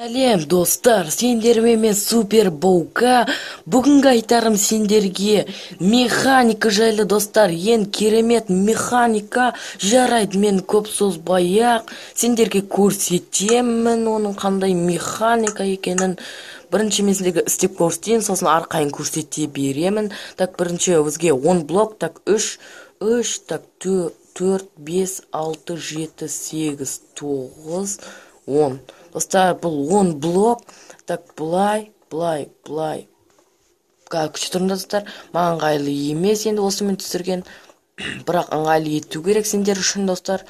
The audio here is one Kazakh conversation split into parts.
Сәлем достар, сендермен мен Супер Баука. Бүгінгі айтарым сендерге механика жайлы достар. Ең керемет механика. Жарайды, мен көп созбай-ақ сендерге көрсетемін оның қандай механика екенін. Бірінші мен сендерге істеп көрсетейін, сосын арқайын көрсете беремін. Так, бірінші бізге 10 блок, так 3, так 4, 5, 6, 7, 8, 9, 10. Достар, бұл 10 блок. Так, бұлай. Күші тұрында достар. Маған ыңғайлы емес енді осымен түсірген. Бірақ ыңғайлы ету керек сендер үшін достар.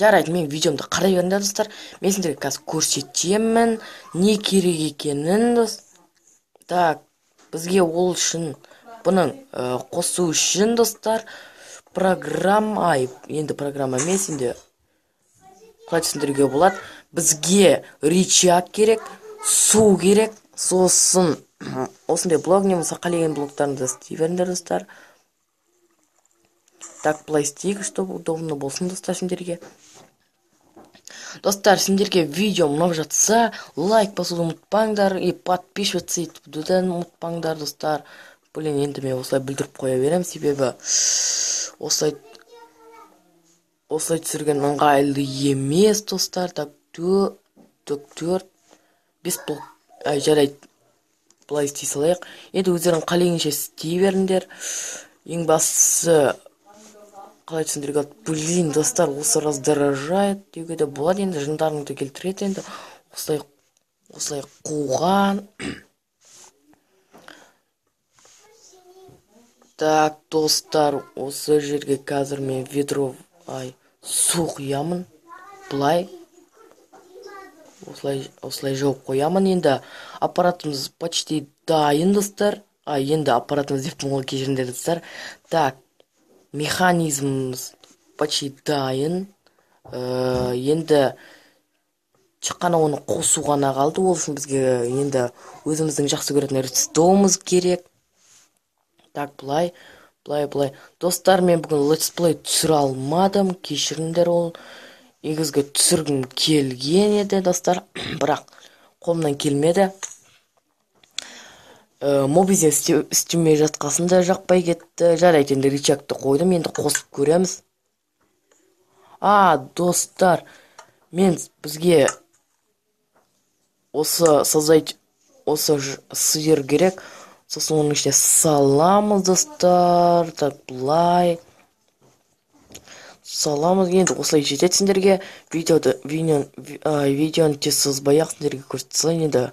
Жарайды, мен видеомды қарай беріңдер достар. Мен сендерге қазір көрсетемін не керек екенін достар. Так, бізге ол үшін бұның қосу үшін достар программа, енді программа емес, енді қалай түсіндіруге болады. Бізге рычаг керек, су керек, сосын осындай блок немесе қалеген блоктарында істей беріңдер достар. Так, былай істейік, чтобы удобно болсын достар сендерге. Достар, сендерге видео ұнап жатса, лайк басуды ұмытпаңдар, и подписываться етуді ұмытпаңдар достар. Блин, енді мен осылай білдіріп қоя берем, себебі осылай түсірген ыңғайлы емес достар. Так, 4, 5 блок. Жарайды, былай істей салайық. Енді өздерің қалайынша істей беріңдер. Ең бастысы қалай түсіндіруге болады. Блин, достар, осы раздражает деуге де болады. Енді жындарыңды келтіреді. Енді осылай қуған. Так, достар, осы жерге қазір мен ведро су құямын. Бұлай осылай жауып қоямын. Енді аппаратымыз почти дайын достар. Енді аппаратымыз деп мұңыл кешіріңдер достар. Так, механизміміз почти дайын. Енді шыққана оны қосу ғана қалды. Ол үшін бізге енді өзіміздің жақсы көретін редстоумыз керек. Так, бұлай. Достар, мен бүгін летсплей түсіре алмадым. Кешіріңдер, ол егізге түсіргім келген еді достар. Бірақ қолымнан келмеді. Мобизе істемей жатқасында жақпай кетті. Жарайды, енді рычагты қойдым. Енді қосып көреміз. Достар, мен бізге осы сыйыр керек. Сосын оның ішіне саламыз достар. Так, бұлай саламыз. Енді осылай жетеді сендерге. Видеоны тез созбай-ақ сендерге көрсете салайын енді.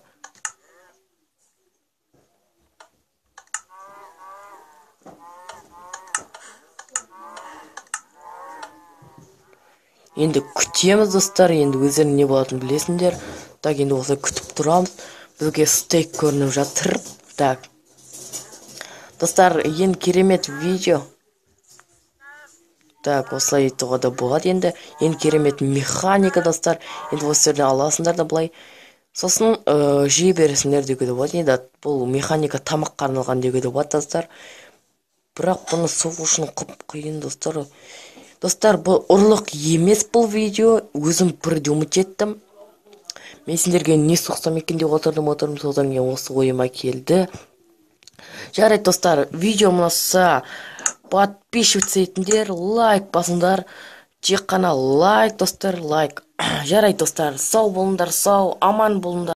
Енді күтеміз достар. Енді өздерің не болатынын білесіңдер. Так, енді осылай күтіп тұрамыз. Бізге стейк көрініп жатыр. Так, достар, ең керемет видео. Так, осылай етуға да болады енді. Ең керемет механика достар. Енді осы жерден аласыңдар да былай. Сосын жей бересіңдер деуге де болады. Енді бұл механика тамаққа арналған деуге де болады достар. Бірақ бұны соғу үшін қиын достар. Достар, бұл ұрлық емес бұл видео. Өзім бірде ұмыт еттім. Мен сендерге не соқсам екен деп отырдым. Содан кейін осы ойыма келді. Жарайды достар, видео ұнаса подписываться етіңдер, лайк басыңдар. Тек қана лайк достар, лайк. Жарайды достар, сау болыңдар, аман болыңдар.